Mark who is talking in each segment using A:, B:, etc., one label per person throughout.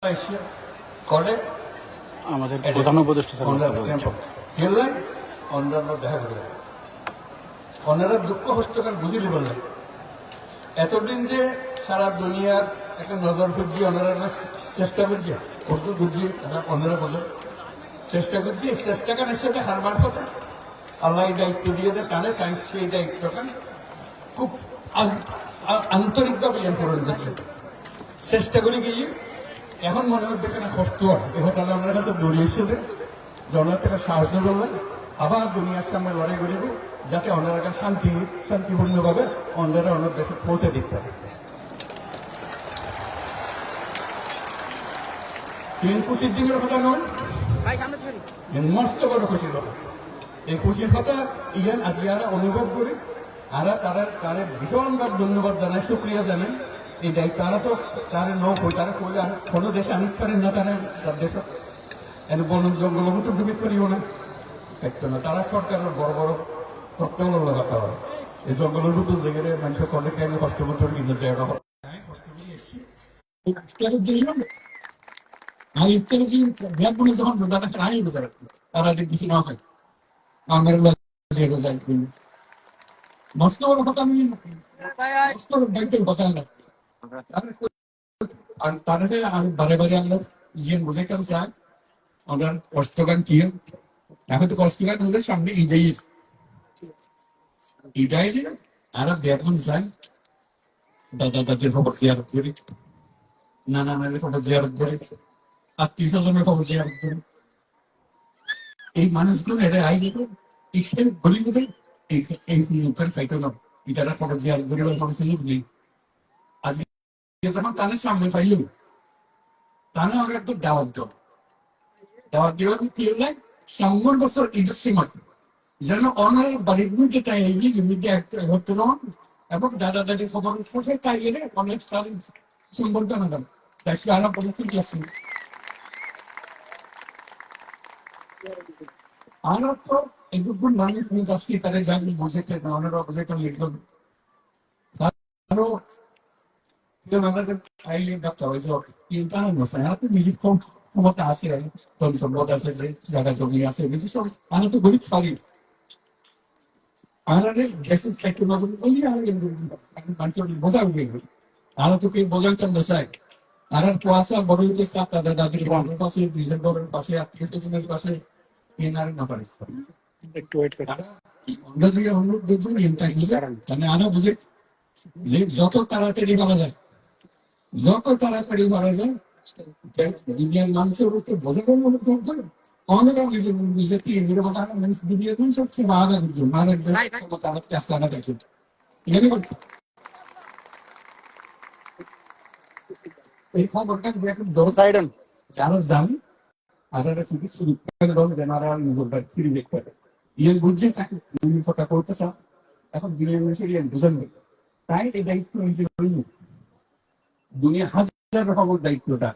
A: এসে করে
B: আমাদের প্রধান উপদেষ্টা
A: অন্যান্য দেখা গেল ওনারা দুঃখ হস্তকার বুঝিলি বললেন এতদিন যে সারা দুনিয়ার একটা নজর খুঁজি ওনারা চেষ্টা করছে কত বুঝি ওনারা বলেন চেষ্টা করছি চেষ্টা কানের সাথে হারবার কথা আল্লাহ এই দায়িত্ব দিয়ে দেয় কানে তাই সেই দায়িত্বটা খুব আন্তরিকভাবে পূরণ করছে চেষ্টা করে গিয়ে এখন মনে হচ্ছে এখানে কষ্ট হয় এখন তাহলে আমার কাছে দৌড়িয়েছিল যে ওনার থেকে সাহস করলেন আবার দুনিয়ার সামনে লড়াই করিব যাতে ওনারা শান্তিপূর্ণভাবে ওনারা ওনার দেশে পৌঁছে দিতে পারে। তিন খুশির দিনের কথা নয়, মস্ত বড় খুশির কথা। এই খুশির কথা ইয়ান আজকে আমরা অনুভব করি আর তারা ভীষণভাবে ধন্যবাদ জানায়, শুক্রিয়া জানায়। এই দায়িত্ব তারা তো তারা নৌকো তারা করলে কোনো দেশে আনিতে পারেন না, তারা তার দেশে বন জঙ্গল মতো ডুবি করিও না থাকতো না। তারা সরকারের বড় বড় প্রত্যেক লাগাতে হয় এই জঙ্গলের মতো জায়গায় মানুষ করে খাইলে কষ্ট করতে কিনে যায় কষ্ট করে এসছি যখন তারা কিছু না হয় আমার মস্ত বড় কথা আমি দায়িত্বের কথা না আর তারা বারে বারে আমরা জিয়ান বোঝাইতাম চাই আমরা কষ্টগান কি এখন তো কষ্টগান হলে সামনে ঈদাই আর বেতন চাই দাদা দাদির খবর জিয়ারত করি, নানা নানির খবর জিয়ারত করি, আত্মীয় স্বজনের খবর জিয়ারত করি। এই মানুষগুলো এরা আই দেখো একটু গরিব এই সুযোগটা খাইতে না ইটারা খবর জিয়ারত করিবার কোনো সুযোগ নেই। আজকে যখন তাদের সামনে পাইল তাহলে আমরা একটু দাওয়াত দেওয়ার কি হলে 100 বছর ঈদের সীমান্ত যেন অনেক বাড়ির মধ্যে তাই এগিয়ে ঘটতে রহন এবং দাদা দাদির খবর বসে তাই এলে অনেক তাদের সম্বর্ধনা দেন তাই সারা পরিস্থিতি আসেন। আমরা তো এটুকু মানুষ আসছি তাদের জানি বোঝাতে না ওনারা বোঝাতে লিখলাম আরো আমাদের আইলে ডাক্তার হয়েছে কিন্তু আমার তো নিজের ক্ষমতা আছে সম্পদ আছে যে জায়গা জমি আছে বেশি সব আমরা তো গরিব পারি আমাদের দেশের সাইকেল বোঝা উঠবে আমরা তো কেউ বোঝাইতাম না চাই আর কুয়াশা বড় হইতে চাপ তাদের দাদির বাড়ির পাশে ডিসেম্বরের পাশে আত্মীয় স্বজনের পাশে এনার না পারে
B: একটু ওয়েট করে
A: অন্য দিকে অনুরোধ দেখবেন মানে আমরা বুঝে যে যত তাড়াতাড়ি মারা যায় যত তাড়াতাড়ি মারা যায় দুনিয়ার মানুষের উপর বোঝানোর মনে চলতে অনেক নিজের মানুষ দুনিয়ার সবচেয়ে মারা মারার তাড়াতাড়ি আসতে আনা দেখেন এই খবরটা যারা জানি আপনারা শুধু শুরু যারা ফিরে দেখতে পারে ইয়ে বুঝছে কথা করতে চান এখন দুনিয়ার মানুষের ইয়ে বুঝেন তাই এই দায়িত্ব নিজে দুনিয়া হাজার রকমের দায়িত্বটা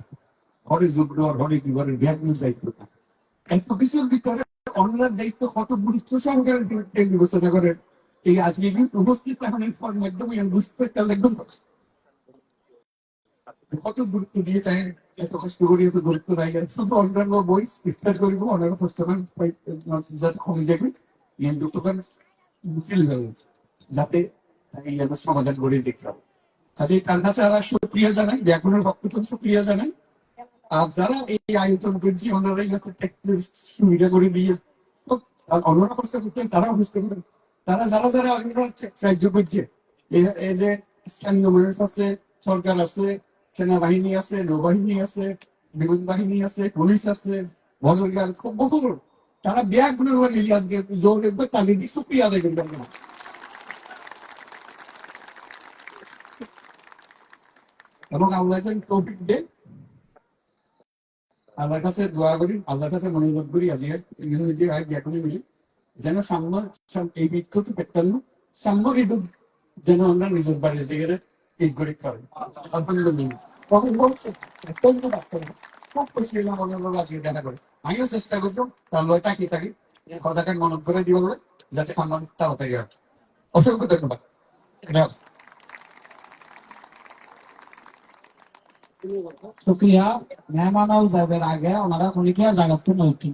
A: ঘরে যোগ দেওয়ার ঘরে জীবনের জ্ঞানের দায়িত্বটা এত কিছুর ভিতরে অন্যের দায়িত্ব কত গুরুত্ব সহকারে বিবেচনা করে এই আজকে উপস্থিত এখন মাধ্যমে বুঝতে একদম কত গুরুত্ব দিয়ে চাই এত কষ্ট করি এত গুরুত্ব নাই শুধু অন্যান্য বই স্টার্ট করিব অনেক পুস্তকান যাতে কমে যাবে দোকান মুছিল যাবে যাতে সমাধান করে দেখতে হবে কাজে তার কাছে আমরা সুক্রিয়া জানাই ব্যাকরণের পক্ষ থেকে সুক্রিয়া জানাই আর যারা এই আয়োজন করছি ওনারা সুবিধা করে দিয়ে অন্যরা কষ্ট করতেন তারাও কষ্ট করেন তারা যারা যারা সাহায্য করছে এদের স্থানীয় মানুষ আছে সরকার আছে সেনাবাহিনী আছে নৌবাহিনী আছে বিমান বাহিনী আছে পুলিশ আছে ভজনগার খুব বহু তারা ব্যাগ গুলো মিলিয়ে আজকে জোর দেখবে তাদের দিয়ে সুক্রিয়া আদায় করবেন না এবং আল্লাহ টপিক দে আল্লাহর কাছে দোয়া করি আল্লাহর কাছে মনোযোগ করি আজকে এখনই মিলি যেন সাম্য এই বৃক্ষ তো পেতাম না সাম্য ঋতু যেন আমরা নিজের বাড়ির জায়গায় এই করে করেন তখন বলছে খুব খুশি হলাম অনেক আজকে দেখা করে আমিও চেষ্টা করতাম তার লয় তাকিয়ে থাকি কথাকে মনে করে দিব যাতে সম্মান তাড়াতাড়ি হয়। অসংখ্য ধন্যবাদ।
C: শুক্রিয়া মেহমান হল যাইবের আগে ওনারা খনিকিয়া জাগাত তো নইতি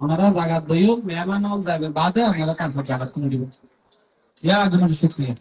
C: ওনারা জাগাত দইও মেহমান হল যাইবের বাদে ওনারা তারপর জাগাত তো দিব ইয়া আজমের শুক্রিয়া